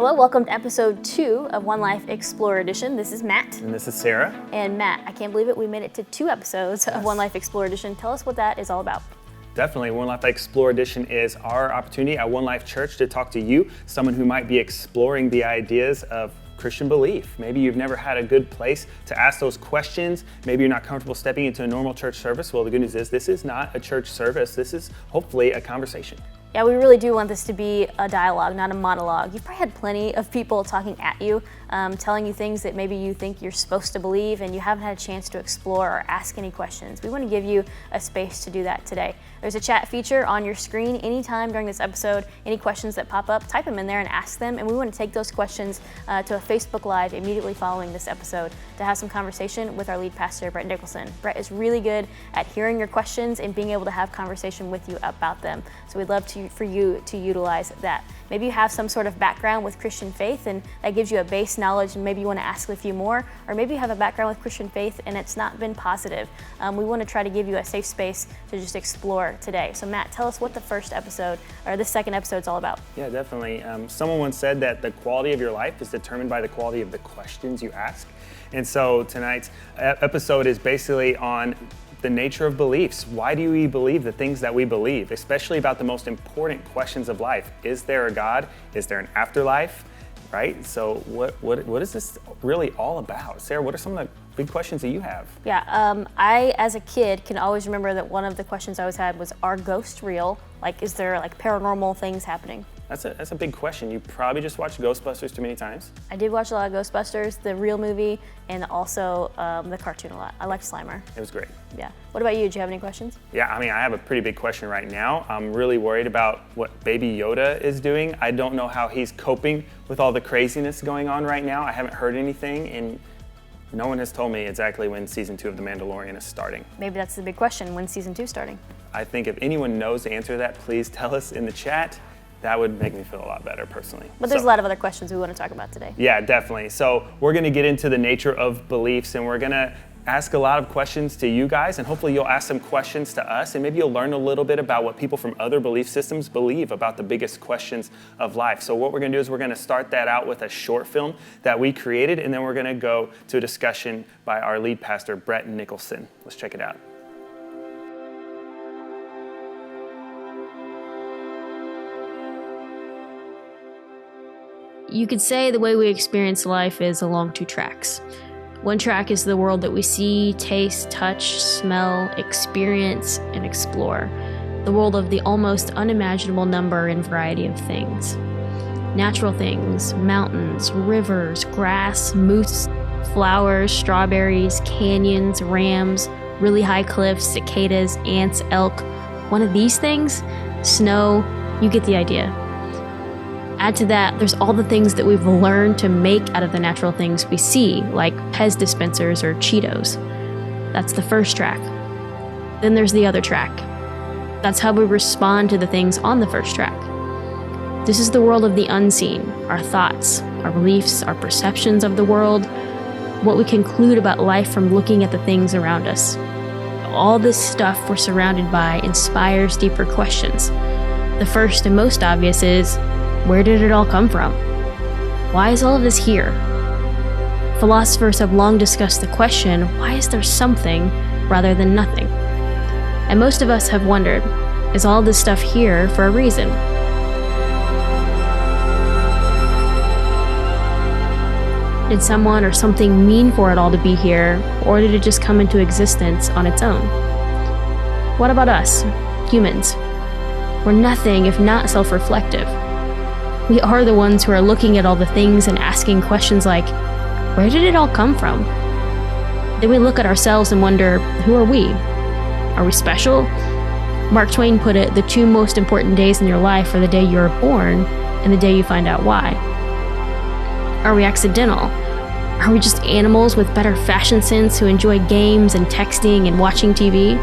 Hello, welcome to episode 2 of One Life Explorer Edition. This is Matt. And this is Sarah. And Matt, I can't believe it, we made it to 2 episodes of One Life Explorer Edition. Tell us what that is all about. Definitely, One Life Explorer Edition is our opportunity at One Life Church to talk to you, someone who might be exploring the ideas of Christian belief. Maybe you've never had a good place to ask those questions. Maybe you're not comfortable stepping into a normal church service. Well, the good news is this is not a church service. This is hopefully a conversation. Yeah, we really do want this to be a dialogue, not a monologue. You've probably had plenty of people talking at you, telling you things that maybe you think you're supposed to believe and you haven't had a chance to explore or ask any questions. We want to give you a space to do that today. There's a chat feature on your screen anytime during this episode. Any questions that pop up, type them in there and ask them, and we want to take those questions to a Facebook Live immediately following this episode to have some conversation with our lead pastor, Brett Nicholson. Brett is really good at hearing your questions and being able to have conversation with you about them. So we'd love for you to utilize that. Maybe you have some sort of background with Christian faith and that gives you a base knowledge and maybe you want to ask a few more, or maybe you have a background with Christian faith and it's not been positive. We want to try to give you a safe space to just explore today. So Matt, tell us what the second episode is all about. Yeah, definitely. Someone once said that the quality of your life is determined by the quality of the questions you ask. And so tonight's episode is basically on the nature of beliefs. Why do we believe the things that we believe, especially about the most important questions of life? Is there a God? Is there an afterlife? Right? So what is this really all about? Sarah, what are some of the big questions that you have? Yeah, I, as a kid, can always remember that one of the questions I always had was, are ghosts real? Like, is there like paranormal things happening? That's a big question. You probably just watched Ghostbusters too many times. I did watch a lot of Ghostbusters, the real movie, and also the cartoon a lot. I liked Slimer. It was great. Yeah. What about you? Do you have any questions? Yeah, I mean, I have a pretty big question right now. I'm really worried about what Baby Yoda is doing. I don't know how he's coping with all the craziness going on right now. I haven't heard anything, and no one has told me exactly when season 2 of The Mandalorian is starting. Maybe that's the big question. When's season 2 starting? I think if anyone knows the answer to that, please tell us in the chat. That would make me feel a lot better personally. But there's a lot of other questions we want to talk about today. Yeah, definitely. So we're going to get into the nature of beliefs, and we're going to ask a lot of questions to you guys, and hopefully you'll ask some questions to us, and maybe you'll learn a little bit about what people from other belief systems believe about the biggest questions of life. So what we're going to do is we're going to start that out with a short film that we created, and then we're going to go to a discussion by our lead pastor, Brett Nicholson. Let's check it out. You could say the way we experience life is along 2 tracks. One track is the world that we see, taste, touch, smell, experience, and explore. The world of the almost unimaginable number and variety of things. Natural things, mountains, rivers, grass, moose, flowers, strawberries, canyons, rams, really high cliffs, cicadas, ants, elk. One of these things, snow, you get the idea. Add to that, there's all the things that we've learned to make out of the natural things we see, like Pez dispensers or Cheetos. That's the first track. Then there's the other track. That's how we respond to the things on the first track. This is the world of the unseen, our thoughts, our beliefs, our perceptions of the world, what we conclude about life from looking at the things around us. All this stuff we're surrounded by inspires deeper questions. The first and most obvious is, where did it all come from? Why is all of this here? Philosophers have long discussed the question, why is there something rather than nothing? And most of us have wondered, is all this stuff here for a reason? Did someone or something mean for it all to be here, or did it just come into existence on its own? What about us, humans? We're nothing if not self-reflective. We are the ones who are looking at all the things and asking questions like, where did it all come from? Then we look at ourselves and wonder, who are we? Are we special? Mark Twain put it, the 2 most important days in your life are the day you are born and the day you find out why. Are we accidental? Are we just animals with better fashion sense who enjoy games and texting and watching TV?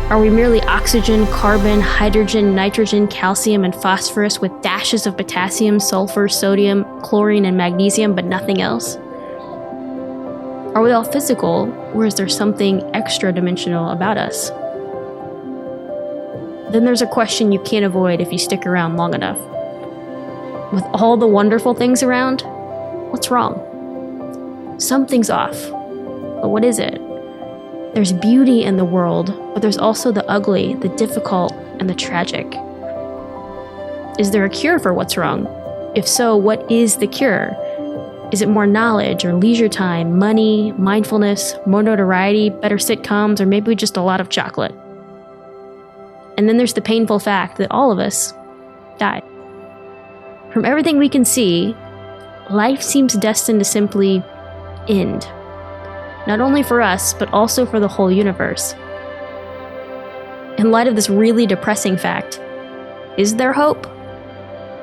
Are we merely oxygen, carbon, hydrogen, nitrogen, calcium, and phosphorus with dashes of potassium, sulfur, sodium, chlorine, and magnesium, but nothing else? Are we all physical, or is there something extra-dimensional about us? Then there's a question you can't avoid if you stick around long enough. With all the wonderful things around, what's wrong? Something's off. But what is it? There's beauty in the world, but there's also the ugly, the difficult, and the tragic. Is there a cure for what's wrong? If so, what is the cure? Is it more knowledge or leisure time, money, mindfulness, more notoriety, better sitcoms, or maybe just a lot of chocolate? And then there's the painful fact that all of us died. From everything we can see, life seems destined to simply end. Not only for us, but also for the whole universe. In light of this really depressing fact, is there hope?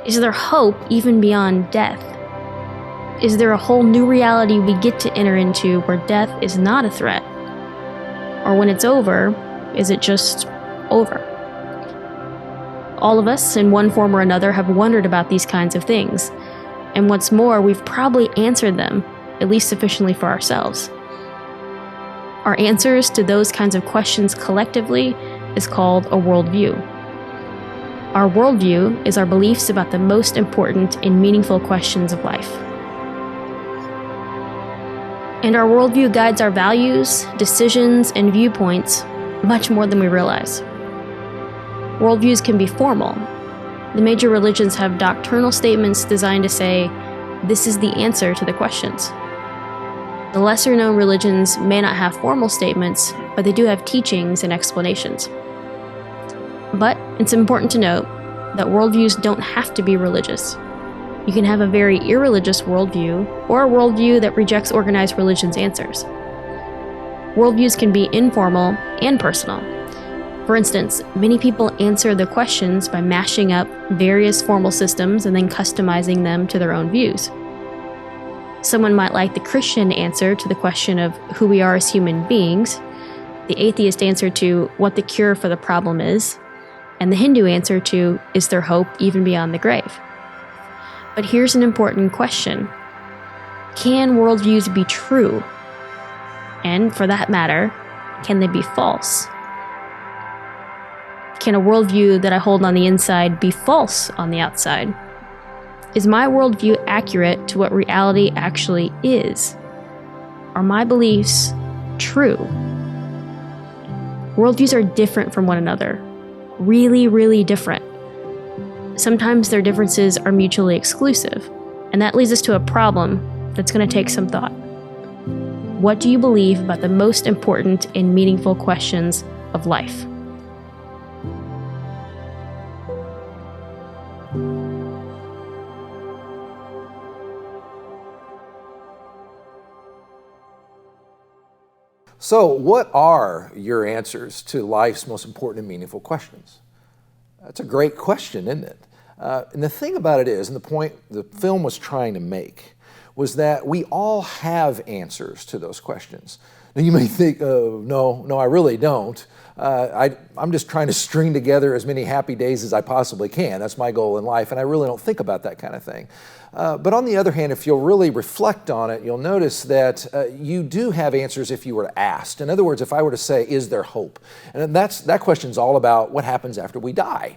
Is there hope even beyond death? Is there a whole new reality we get to enter into where death is not a threat? Or when it's over, is it just over? All of us, in one form or another, have wondered about these kinds of things. And what's more, we've probably answered them, at least sufficiently for ourselves. Our answers to those kinds of questions collectively is called a worldview. Our worldview is our beliefs about the most important and meaningful questions of life. And our worldview guides our values, decisions, and viewpoints much more than we realize. Worldviews can be formal. The major religions have doctrinal statements designed to say, this is the answer to the questions. The lesser-known religions may not have formal statements, but they do have teachings and explanations. But it's important to note that worldviews don't have to be religious. You can have a very irreligious worldview, or a worldview that rejects organized religion's answers. Worldviews can be informal and personal. For instance, many people answer the questions by mashing up various formal systems and then customizing them to their own views. Someone might like the Christian answer to the question of who we are as human beings, the atheist answer to what the cure for the problem is, and the Hindu answer to is there hope even beyond the grave? But here's an important question. Can worldviews be true? And for that matter, can they be false? Can a worldview that I hold on the inside be false on the outside? Is my worldview accurate to what reality actually is? Are my beliefs true? Worldviews are different from one another. Really, really different. Sometimes their differences are mutually exclusive, and that leads us to a problem that's going to take some thought. What do you believe about the most important and meaningful questions of life? So, what are your answers to life's most important and meaningful questions? That's a great question, isn't it? And the thing about it is, and the point the film was trying to make, was that we all have answers to those questions. Now, you may think, oh, no, I really don't. I'm just trying to string together as many happy days as I possibly can. That's my goal in life, and I really don't think about that kind of thing. But on the other hand, if you'll really reflect on it, you'll notice that you do have answers if you were asked. In other words, if I were to say, is there hope? And that question's all about what happens after we die.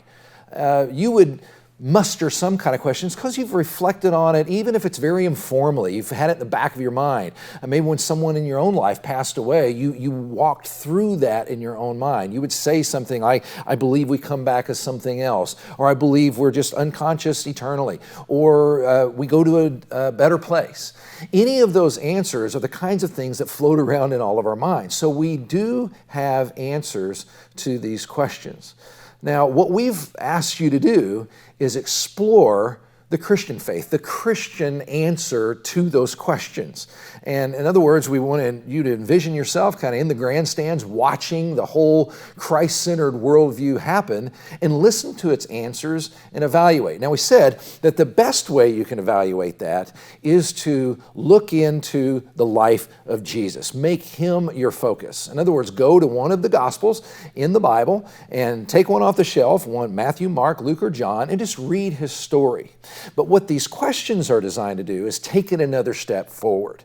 You would muster some kind of questions because you've reflected on it, even if it's very informally. You've had it in the back of your mind. And maybe when someone in your own life passed away, you walked through that in your own mind. You would say something like, I believe we come back as something else, or I believe we're just unconscious eternally, or we go to a better place. Any of those answers are the kinds of things that float around in all of our minds. So we do have answers to these questions. Now, what we've asked you to do is explore the Christian faith, the Christian answer to those questions. And in other words, we want you to envision yourself kind of in the grandstands watching the whole Christ-centered worldview happen and listen to its answers and evaluate. Now, we said that the best way you can evaluate that is to look into the life of Jesus. Make him your focus. In other words, go to one of the Gospels in the Bible and take one off the shelf, one Matthew, Mark, Luke, or John, and just read his story. But what these questions are designed to do is take it another step forward.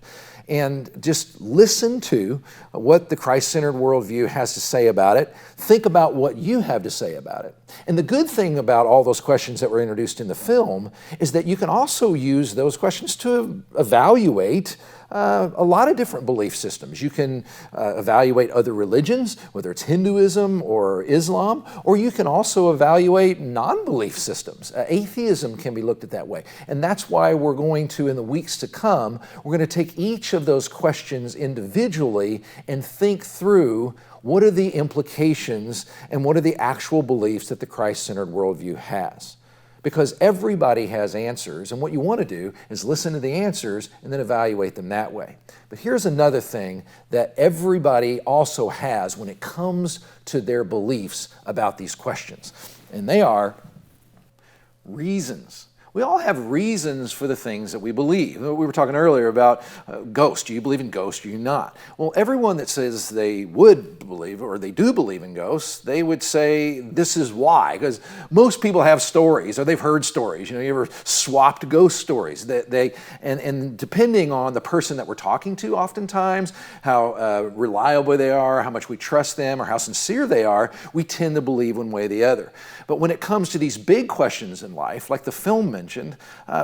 and just listen to what the Christ-centered worldview has to say about it. Think about what you have to say about it. And the good thing about all those questions that were introduced in the film is that you can also use those questions to evaluate a lot of different belief systems. You can evaluate other religions, whether it's Hinduism or Islam, or you can also evaluate non-belief systems. Atheism can be looked at that way. And that's why we're going to, in the weeks to come, we're going to take each of those questions individually and think through what are the implications and what are the actual beliefs that the Christ-centered worldview has. Because everybody has answers, and what you want to do is listen to the answers and then evaluate them that way. But here's another thing that everybody also has when it comes to their beliefs about these questions, and they are reasons. We all have reasons for the things that we believe. We were talking earlier about ghosts. Do you believe in ghosts? Do you not? Well, everyone that says they would believe or they do believe in ghosts, they would say this is why. Because most people have stories or they've heard stories. You ever swapped ghost stories? And depending on the person that we're talking to oftentimes, how reliable they are, how much we trust them, or how sincere they are, we tend to believe one way or the other. But when it comes to these big questions in life, like the film mentioned,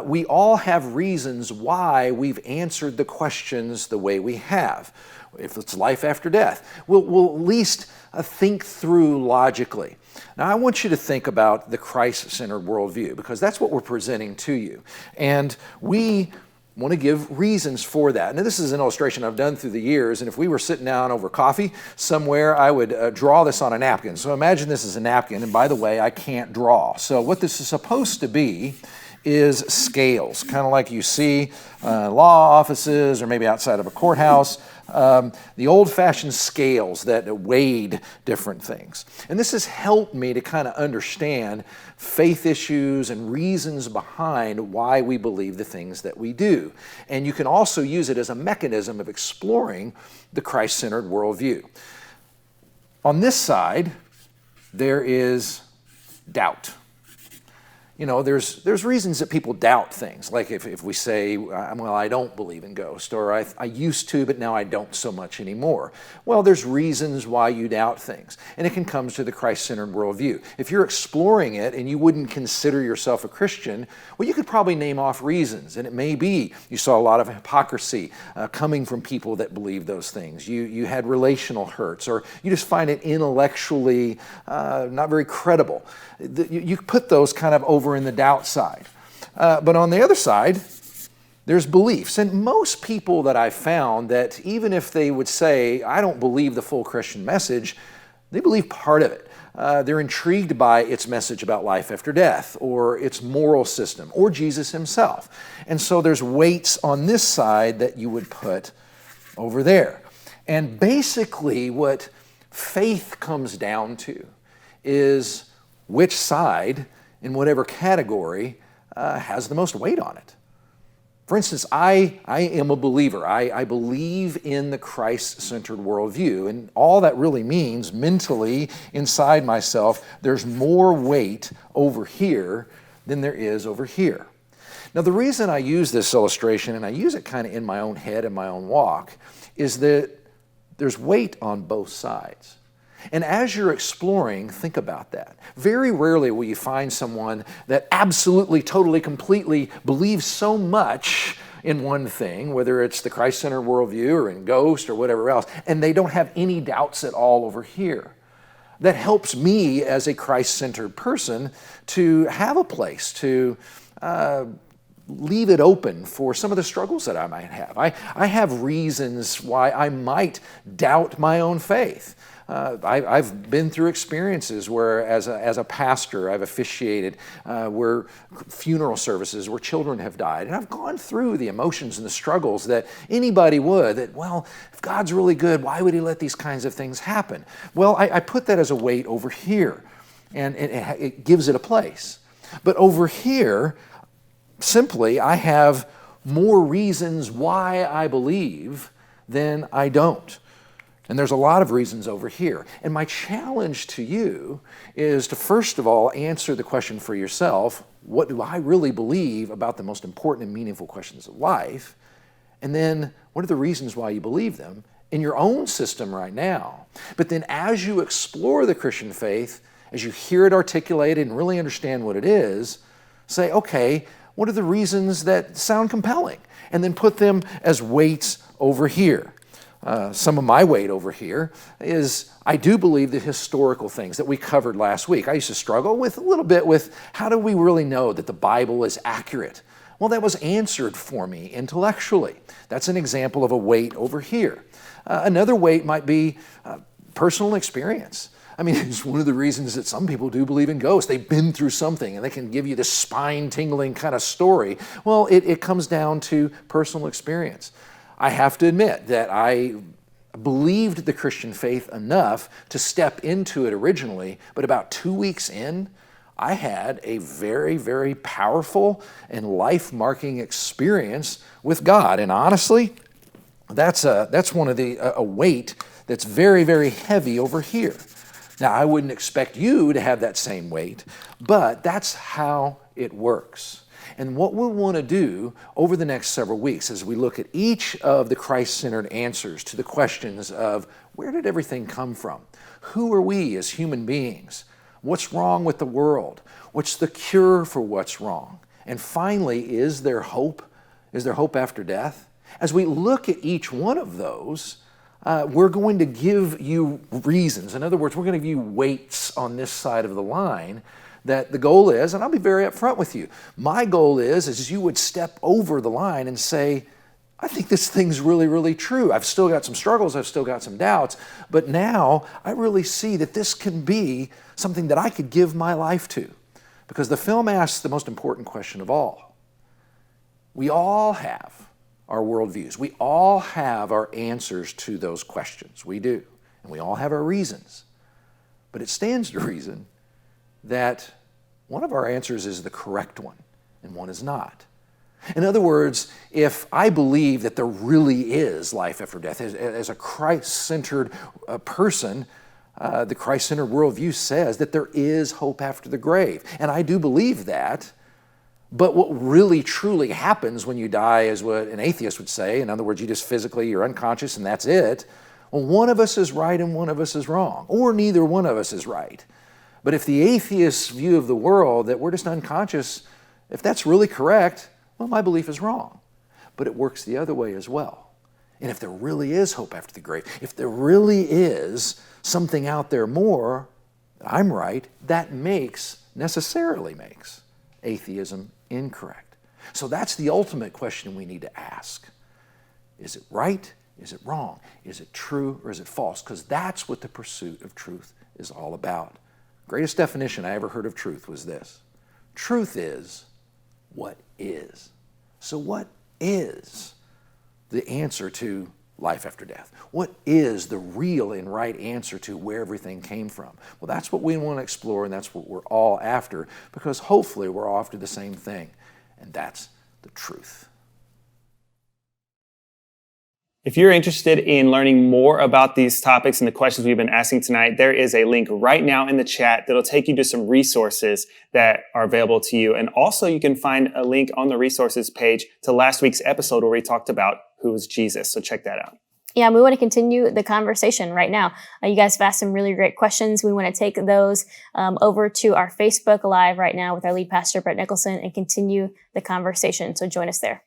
we all have reasons why we've answered the questions the way we have. If it's life after death, we'll at least think through logically. Now, I want you to think about the Christ-centered worldview, because that's what we're presenting to you. And we want to give reasons for that. Now, this is an illustration I've done through the years, and if we were sitting down over coffee somewhere, I would draw this on a napkin. So imagine this is a napkin, and by the way, I can't draw. So what this is supposed to be is scales, kind of like you see law offices or maybe outside of a courthouse, the old-fashioned scales that weighed different things. And this has helped me to kind of understand faith issues and reasons behind why we believe the things that we do. And you can also use it as a mechanism of exploring the Christ-centered worldview. On this side, there is doubt. There's reasons that people doubt things. Like if we say, well, I don't believe in ghosts, or I used to, but now I don't so much anymore. Well, there's reasons why you doubt things. And it can come to the Christ-centered worldview. If you're exploring it and you wouldn't consider yourself a Christian, well, you could probably name off reasons. And it may be you saw a lot of hypocrisy coming from people that believe those things. You had relational hurts, or you just find it intellectually not very credible. You put those kind of over in the doubt side. But on the other side, there's beliefs. And most people that I've found that even if they would say, I don't believe the full Christian message, they believe part of it. They're intrigued by its message about life after death, or its moral system, or Jesus himself. And so there's weights on this side that you would put over there. And basically what faith comes down to is which side in whatever category has the most weight on it. For instance, I am a believer. I believe in the Christ-centered worldview, and all that really means mentally inside myself, there's more weight over here than there is over here. Now, the reason I use this illustration, and I use it kind of in my own head and my own walk, is that there's weight on both sides. And as you're exploring, think about that. Very rarely will you find someone that absolutely, totally, completely believes so much in one thing, whether it's the Christ-centered worldview or in ghost or whatever else, and they don't have any doubts at all over here. That helps me as a Christ-centered person to have a place to leave it open for some of the struggles that I might have. I have reasons why I might doubt my own faith. I've been through experiences where, as a pastor, I've officiated where funeral services where children have died, and I've gone through the emotions and the struggles that anybody would. That, well, if God's really good, why would He let these kinds of things happen? Well, I put that as a weight over here, and it gives it a place. But over here, simply, I have more reasons why I believe than I don't. And there's a lot of reasons over here. And my challenge to you is to, first of all, answer the question for yourself, what do I really believe about the most important and meaningful questions of life? And then what are the reasons why you believe them in your own system right now? But then as you explore the Christian faith, as you hear it articulated and really understand what it is, say, okay, what are the reasons that sound compelling? And then put them as weights over here. Some of my weight over here is I do believe the historical things that we covered last week. I used to struggle with a little bit with how do we really know that the Bible is accurate? Well, that was answered for me intellectually. That's an example of a weight over here. Another weight might be personal experience. I mean, it's one of the reasons that some people do believe in ghosts. They've been through something and they can give you this spine-tingling kind of story. Well, it comes down to personal experience. I have to admit that I believed the Christian faith enough to step into it originally, but about 2 weeks in, I had a very, very powerful and life-marking experience with God. And honestly, that's one of a weight that's very, very heavy over here. Now, I wouldn't expect you to have that same weight, but that's how it works. And what we'll want to do over the next several weeks as we look at each of the Christ-centered answers to the questions of where did everything come from? Who are we as human beings? What's wrong with the world? What's the cure for what's wrong? And finally, is there hope? Is there hope after death? As we look at each one of those, we're going to give you reasons. In other words, we're going to give you weights on this side of the line that the goal is, and I'll be very upfront with you, my goal is you would step over the line and say, I think this thing's really, really true. I've still got some struggles, I've still got some doubts, but now I really see that this can be something that I could give my life to. Because the film asks the most important question of all. We all have our worldviews. We all have our answers to those questions. We do. And we all have our reasons. But it stands to reason that one of our answers is the correct one and one is not. In other words, if I believe that there really is life after death, as a Christ-centered person, the Christ-centered worldview says that there is hope after the grave. And I do believe that. But what really truly happens when you die is what an atheist would say. In other words, you're unconscious and that's it. Well, one of us is right and one of us is wrong, or neither one of us is right. But if the atheist's view of the world, that we're just unconscious, if that's really correct, well, my belief is wrong. But it works the other way as well. And if there really is hope after the grave, if there really is something out there more, I'm right, that necessarily makes atheism incorrect. So that's the ultimate question we need to ask. Is it right? Is it wrong? Is it true or is it false? Because that's what the pursuit of truth is all about. Greatest definition I ever heard of truth was this. Truth is what is. So what is the answer to life after death? What is the real and right answer to where everything came from? Well, that's what we want to explore, and that's what we're all after, because hopefully we're all after the same thing, and that's the truth. If you're interested in learning more about these topics and the questions we've been asking tonight, there is a link right now in the chat that'll take you to some resources that are available to you. And also you can find a link on the resources page to last week's episode where we talked about who is Jesus. So check that out. Yeah, we want to continue the conversation right now. You guys have asked some really great questions. We want to take those over to our Facebook Live right now with our lead pastor, Brett Nicholson, and continue the conversation. So join us there.